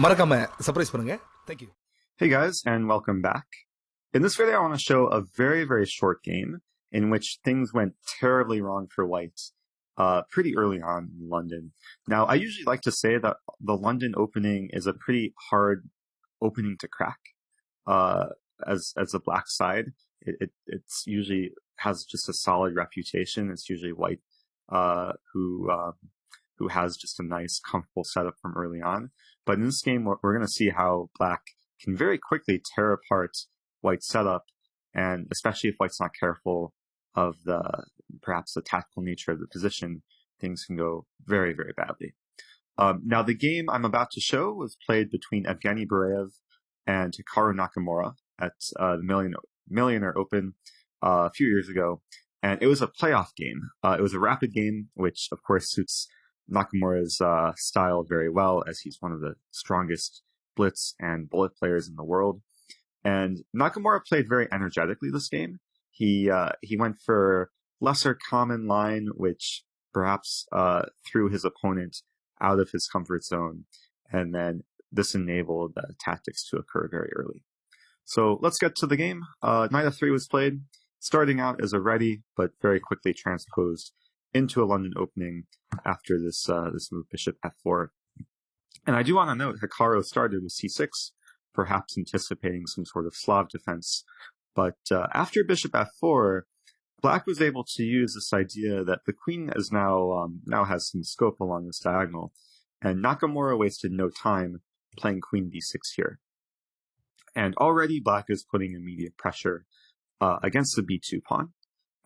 மறக்காம சர்ப்ரைஸ் பண்ணுங்க. Thank you. Hey guys, and welcome back. In this video, I want to show a very short game in which things went terribly wrong for white pretty early on in London. Now, I usually like to say that the London opening is a pretty hard opening to crack. As a black side, it's usually has just a solid reputation. It's usually white who has just a nice, comfortable setup from early on. But in this game, we're going to see how black can very quickly tear apart white's setup, and especially if white's not careful of perhaps the tactical nature of the position, things can go very badly. Now, the game I'm about to show was played between Evgeny Bareyev and Hikaru Nakamura at the Millionaire Open a few years ago, and it was a playoff game. It was a rapid game, which of course suits Nakamura's style very well, as he's one of the strongest blitz and bullet players in the world. And Nakamura played very energetically this game. He went for lesser common line, which perhaps threw his opponent out of his comfort zone, and then this enabled tactics to occur very early. So let's get to the game. Knight f3 was played, starting out as a ready, but very quickly transposed into a London opening after this move bishop f4. And I do want to note Hikaru started with c6, perhaps anticipating some sort of Slav defense. But after bishop f4, black was able to use this idea that the queen is now has some scope along this diagonal, and Nakamura wasted no time playing queen b6 here. And already black is putting immediate pressure against the b2 pawn.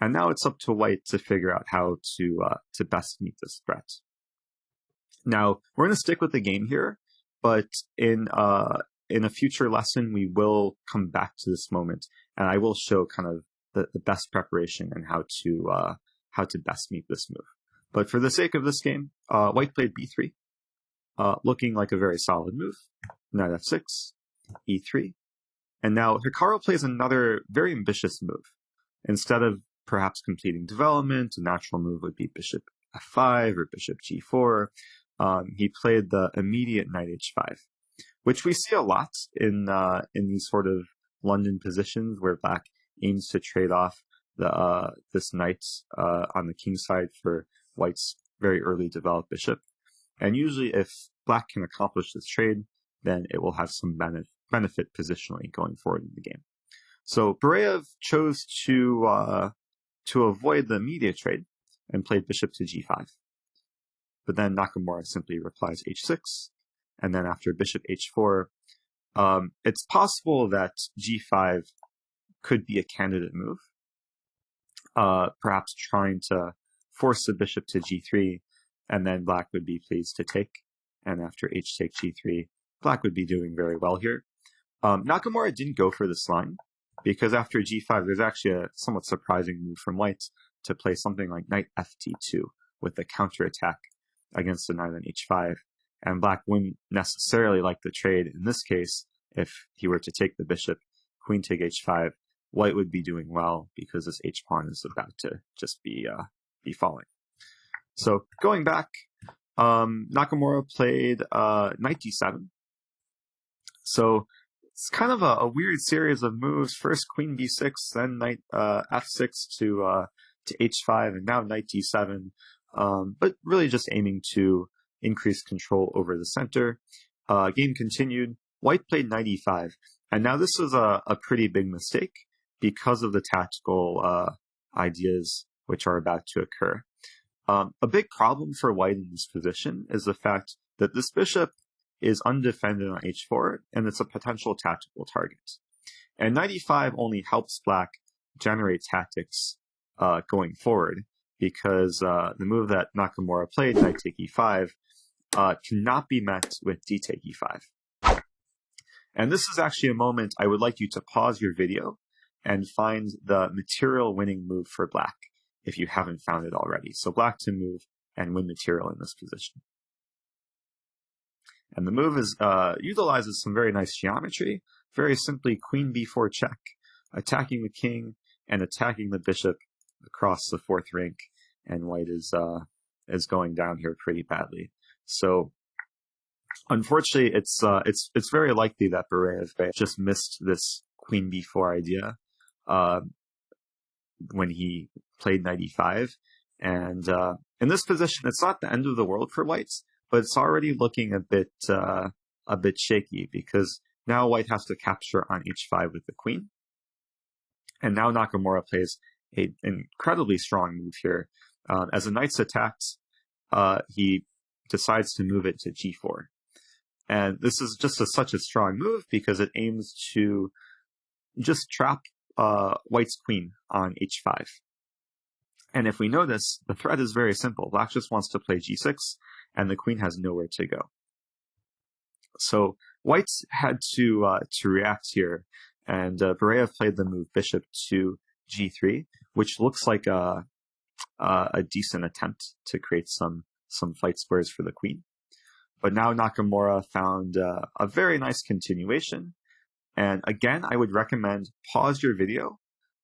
And now it's up to white to figure out how to best meet this threat. Now, we're going to stick with the game here, but in a future lesson, we will come back to this moment, and I will show kind of the best preparation and how to best meet this move. But for the sake of this game, white played b3, looking like a very solid move. Knight f6, e3, and now Hikaru plays another very ambitious move. Instead of perhaps completing development, a natural move would be bishop f5 or bishop g4. He played the immediate knight h5, which we see a lot in these sort of London positions where black aims to trade off this knight on the king side for white's very early developed bishop. And usually if black can accomplish this trade, then it will have some benefit positionally going forward in the game. So Bareyev chose to avoid the immediate trade and played bishop to g5. But then Nakamura simply replies h6, and then after bishop h4, it's possible that g5 could be a candidate move, perhaps trying to force the bishop to g3, and then black would be pleased to take, and after h take g3, black would be doing very well here. Nakamura didn't go for this line, because after g5, there's actually a somewhat surprising move from white to play something like knight ft2 with the counterattack against the knight on h5, and black wouldn't necessarily like the trade in this case. If he were to take the bishop, queen take h5, white would be doing well because this h-pawn is about to just be falling. So going back, Nakamura played knight d7. So it's kind of a weird series of moves. First queen b6, then knight f6 to h5, and now knight d7. But really just aiming to increase control over the center. Game continued. White played knight e5, and now this was a pretty big mistake because of the tactical ideas which are about to occur. A big problem for white in this position is the fact that this bishop is undefended on h4, and it's a potential tactical target. And knight e5 only helps black generate tactics going forward, because the move that Nakamura played, knight take e5, cannot be met with d take e5. And this is actually a moment I would like you to pause your video and find the material winning move for black, if you haven't found it already. So black to move and win material in this position. And the move utilizes some very nice geometry. Very simply, queen b4 check, attacking the king and attacking the bishop across the fourth rank, and white is going down here pretty badly. So Unfortunately, it's very likely that Bereev just missed this queen b4 idea when he played knight e5, and in this position, it's not the end of the world for whites, but it's already looking a bit shaky because now white has to capture on h5 with the queen, and now Nakamura plays an incredibly strong move here. As the knight's attacked, he decides to move it to g4. And this is just such a strong move because it aims to just trap white's queen on h5. And if we notice, the threat is very simple. Black just wants to play g6, and the queen has nowhere to go. So white had to react here, and Bereev played the move bishop to g3, which looks like a decent attempt to create some fight squares for the queen. But now Nakamura found a very nice continuation. And again, I would recommend pause your video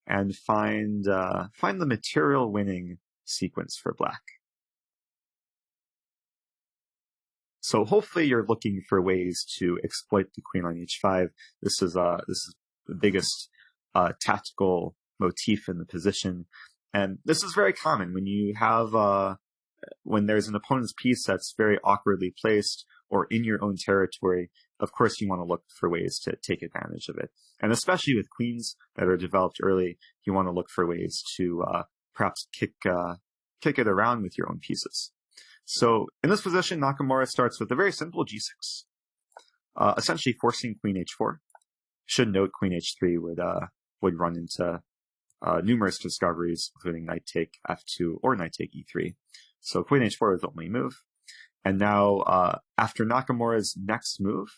and find the material winning sequence for black. So hopefully you're looking for ways to exploit the queen on h5. This is the biggest tactical motif in the position, and this is very common when you have when there's an opponent's piece that's very awkwardly placed or in your own territory. Of course, you want to look for ways to take advantage of it. And especially with queens that are developed early, you want to look for ways to perhaps kick it around with your own pieces. So in this position, Nakamura starts with a very simple g6, essentially forcing queen h4. Should note queen h3 would run into numerous discoveries, including knight take f2 or knight take e3. So queen h4 was the only move. And now, after Nakamura's next move,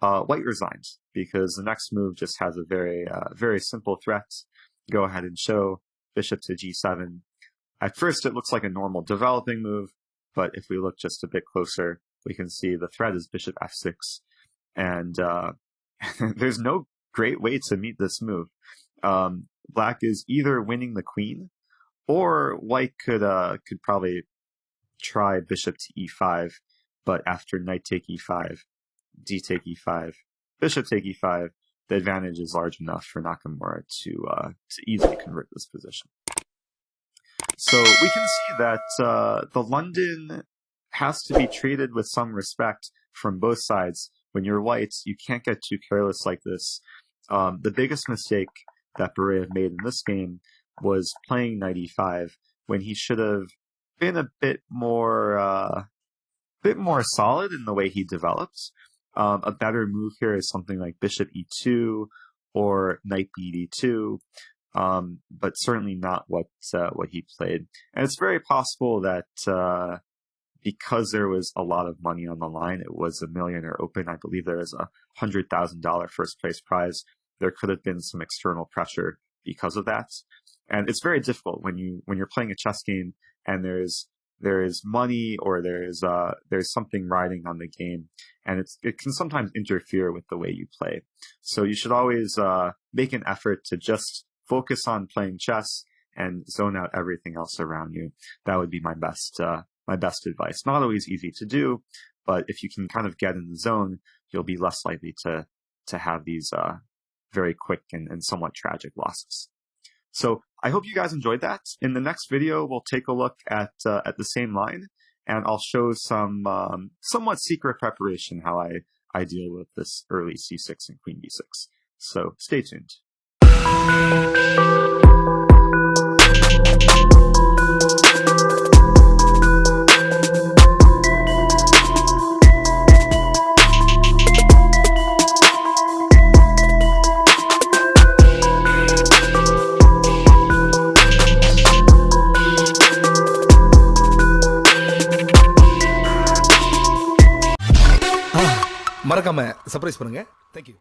white resigns because the next move just has a very simple threat. Go ahead and show bishop to g7. At first, it looks like a normal developing move, but if we look just a bit closer, we can see the threat is bishop f6, and there's no great way to meet this move. Black is either winning the queen, or white could probably try bishop to e5, but after knight take e5, d take e5, bishop take e5, the advantage is large enough for Nakamura to easily convert this position. So we can see that the London has to be treated with some respect from both sides. When you're white, you can't get too careless like this. The biggest mistake that Bereev made in this game was playing knight e5 when he should have been a bit more solid in the way he developed. A better move here is something like bishop e2 or knight b d2, but certainly not what he played. And it's very possible that because there was a lot of money on the line, it was a Millionaire Open. I believe there is a $100,000 first place prize. There could have been some external pressure because of that. And it's very difficult when you're playing a chess game and there is money or there's something riding on the game, and it can sometimes interfere with the way you play. So you should always make an effort to just focus on playing chess and zone out everything else around you. That would be my best advice. Not always easy to do, but if you can kind of get in the zone, you'll be less likely to have these very quick and somewhat tragic losses. So I hope you guys enjoyed that. In the next video, we'll take a look at the same line, and I'll show some somewhat secret preparation how I deal with this early c6 and queen b6. So stay tuned. மறக்காம surprise பண்ணுங்க. Thank you.